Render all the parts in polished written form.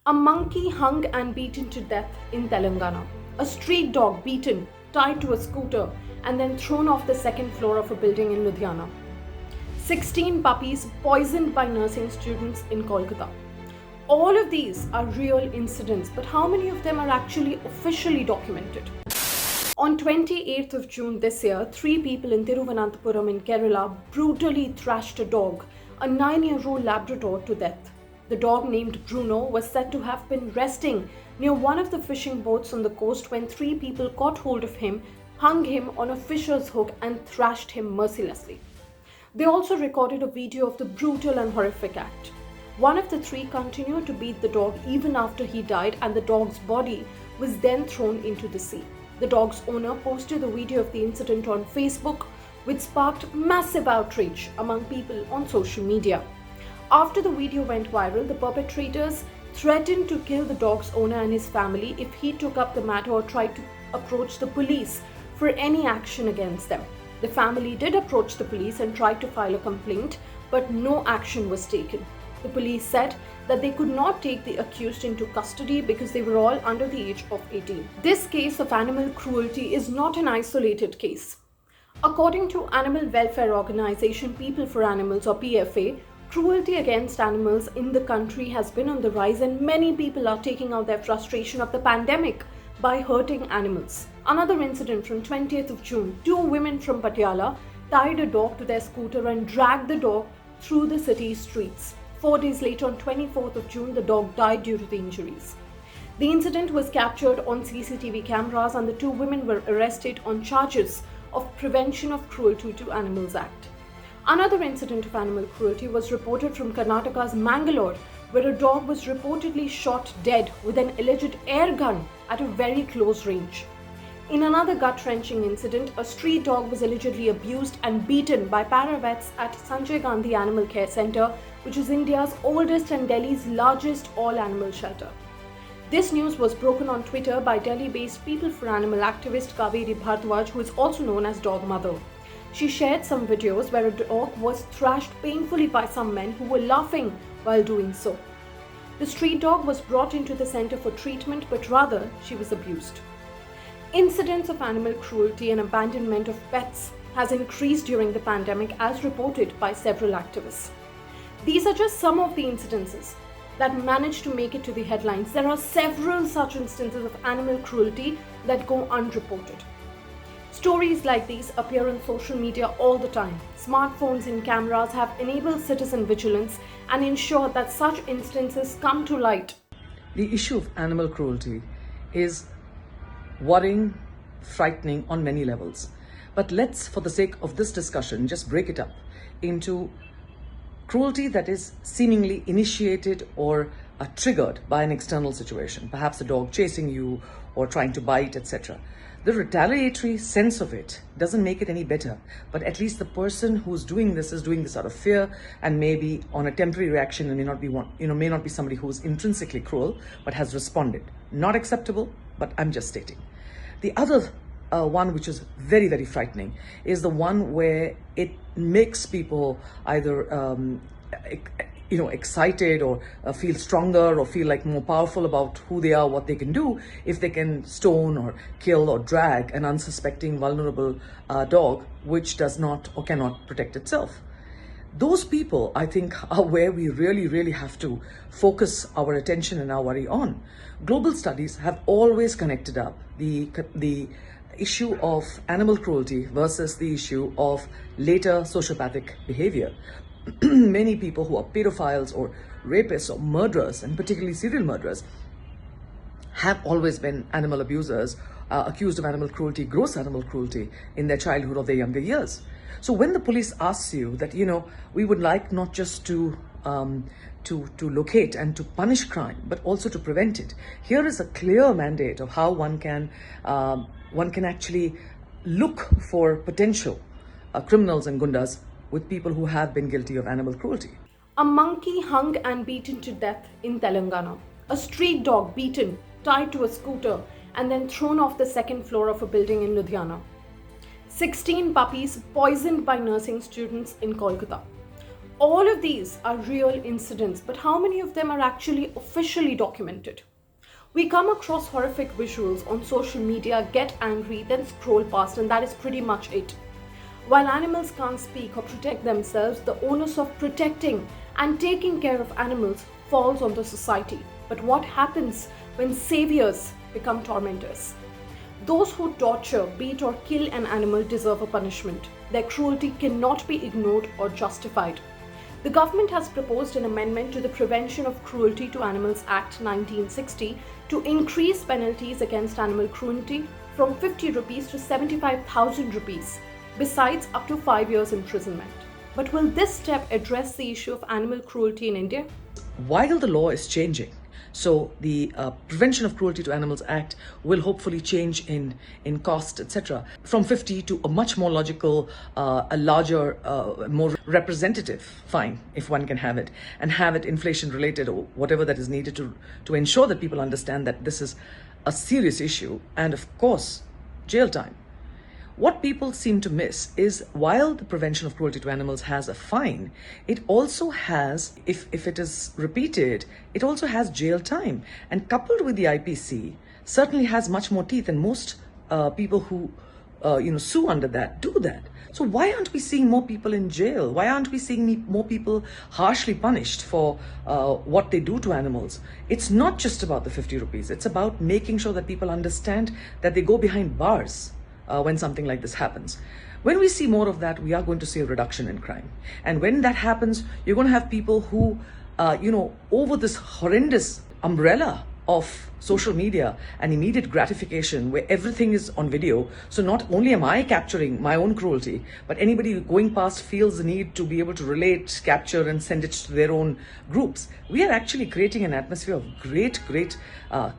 A monkey hung and beaten to death in Telangana. A street dog beaten, tied to a scooter, and then thrown off the second floor of a building in Ludhiana. 16 puppies poisoned by nursing students in Kolkata. All of these are real incidents, but how many of them are actually officially documented? On 28th of June this year, 3 people in Thiruvananthapuram in Kerala brutally thrashed a dog, a 9-year-old Labrador, to death. The dog, named Bruno, was said to have been resting near one of the fishing boats on the coast when 3 people caught hold of him, hung him on a fisher's hook, and thrashed him mercilessly. They also recorded a video of the brutal and horrific act. One of the 3 continued to beat the dog even after he died, and the dog's body was then thrown into the sea. The dog's owner posted a video of the incident on Facebook, which sparked massive outrage among people on social media. After the video went viral, the perpetrators threatened to kill the dog's owner and his family if he took up the matter or tried to approach the police for any action against them. The family did approach the police and tried to file a complaint, but no action was taken. The police said that they could not take the accused into custody because they were all under the age of 18. This case of animal cruelty is not an isolated case. According to animal welfare organization People for Animals, or PFA, cruelty against animals in the country has been on the rise, and many people are taking out their frustration of the pandemic by hurting animals. Another incident from 20th of June, 2 women from Patiala tied a dog to their scooter and dragged the dog through the city streets. 4 days later, on 24th of June, the dog died due to the injuries. The incident was captured on CCTV cameras, and the 2 women were arrested on charges of Prevention of Cruelty to Animals Act. Another incident of animal cruelty was reported from Karnataka's Mangalore, where a dog was reportedly shot dead with an alleged air gun at a very close range. In another gut-wrenching incident, a street dog was allegedly abused and beaten by paravets at Sanjay Gandhi Animal Care Centre, which is India's oldest and Delhi's largest all-animal shelter. This news was broken on Twitter by Delhi-based People for Animal activist Kaveri Bhardwaj, who is also known as Dog Mother. She shared some videos where a dog was thrashed painfully by some men who were laughing while doing so. The street dog was brought into the center for treatment, but rather she was abused. Incidents of animal cruelty and abandonment of pets has increased during the pandemic, as reported by several activists. These are just some of the incidences that managed to make it to the headlines. There are several such instances of animal cruelty that go unreported. Stories like these appear on social media all the time. Smartphones and cameras have enabled citizen vigilance and ensured that such instances come to light. The issue of animal cruelty is worrying, frightening on many levels. But let's, for the sake of this discussion, just break it up into cruelty that is seemingly initiated or triggered by an external situation, perhaps a dog chasing you or trying to bite, etc. The retaliatory sense of it doesn't make it any better, but at least the person who's doing this is doing this out of fear and maybe on a temporary reaction, and may not be somebody who's intrinsically cruel but has responded. Not acceptable, but I'm just stating. The other one, which is very, very frightening, is the one where it makes people either excited or feel stronger or feel like more powerful about who they are, what they can do, if they can stone or kill or drag an unsuspecting, vulnerable dog which does not or cannot protect itself. Those people, I think, are where we really, really have to focus our attention and our worry on. Global studies have always connected up the issue of animal cruelty versus the issue of later sociopathic behavior. Many people who are pedophiles or rapists or murderers, and particularly serial murderers, have always been animal abusers, accused of animal cruelty, gross animal cruelty in their childhood or their younger years. So when the police asks you that, we would like not just to locate and to punish crime, but also to prevent it, here is a clear mandate of how one can actually look for potential criminals and gundas with people who have been guilty of animal cruelty. A monkey hung and beaten to death in Telangana. A street dog beaten, tied to a scooter, and then thrown off the second floor of a building in Ludhiana. 16 puppies poisoned by nursing students in Kolkata. All of these are real incidents, but how many of them are actually officially documented? We come across horrific visuals on social media, get angry, then scroll past, and that is pretty much it. While animals can't speak or protect themselves, the onus of protecting and taking care of animals falls on the society. But what happens when saviors become tormentors? Those who torture, beat, or kill an animal deserve a punishment. Their cruelty cannot be ignored or justified. The government has proposed an amendment to the Prevention of Cruelty to Animals Act 1960 to increase penalties against animal cruelty from 50 rupees to 75,000 rupees, besides up to 5 years imprisonment. But will this step address the issue of animal cruelty in India? While the law is changing, so the Prevention of Cruelty to Animals Act will hopefully change in cost, etc., from 50 to a much more logical, a larger, more representative fine, if one can have it, and have it inflation related or whatever that is needed to ensure that people understand that this is a serious issue, and of course, jail time. What people seem to miss is while the Prevention of Cruelty to Animals has a fine, it also has, if it is repeated, it also has jail time. And coupled with the IPC, certainly has much more teeth, and most people who sue under that do that. So why aren't we seeing more people in jail? Why aren't we seeing more people harshly punished for what they do to animals? It's not just about the 50 rupees. It's about making sure that people understand that they go behind bars when something like this happens. When we see more of that, we are going to see a reduction in crime. And when that happens, you're going to have people who, over this horrendous umbrella of social media and immediate gratification where everything is on video. So not only am I capturing my own cruelty, but anybody going past feels the need to be able to relate, capture, and send it to their own groups. We are actually creating an atmosphere of great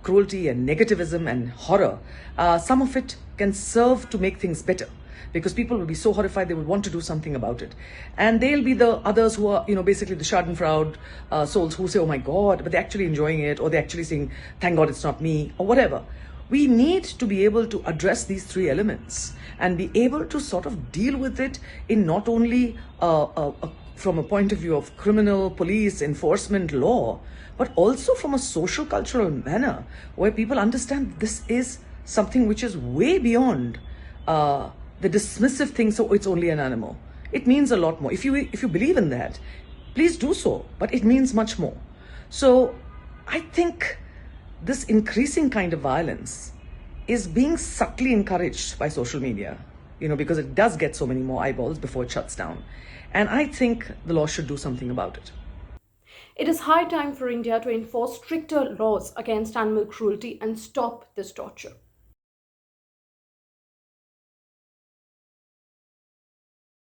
cruelty and negativism and horror. Some of it can serve to make things better, because people will be so horrified they will want to do something about it. And they'll be the others who are, basically the schadenfreude souls who say, oh my God, but they're actually enjoying it, or they're actually saying, thank God it's not me, or whatever. We need to be able to address these three elements and be able to sort of deal with it in not only from a point of view of criminal, police, enforcement, law, but also from a social, cultural manner where people understand this is something which is way beyond the dismissive thing, so it's only an animal. It means a lot more. If you believe in that, please do so, but it means much more. So I think this increasing kind of violence is being subtly encouraged by social media, because it does get so many more eyeballs before it shuts down. And I think the law should do something about it. It is high time for India to enforce stricter laws against animal cruelty and stop this torture.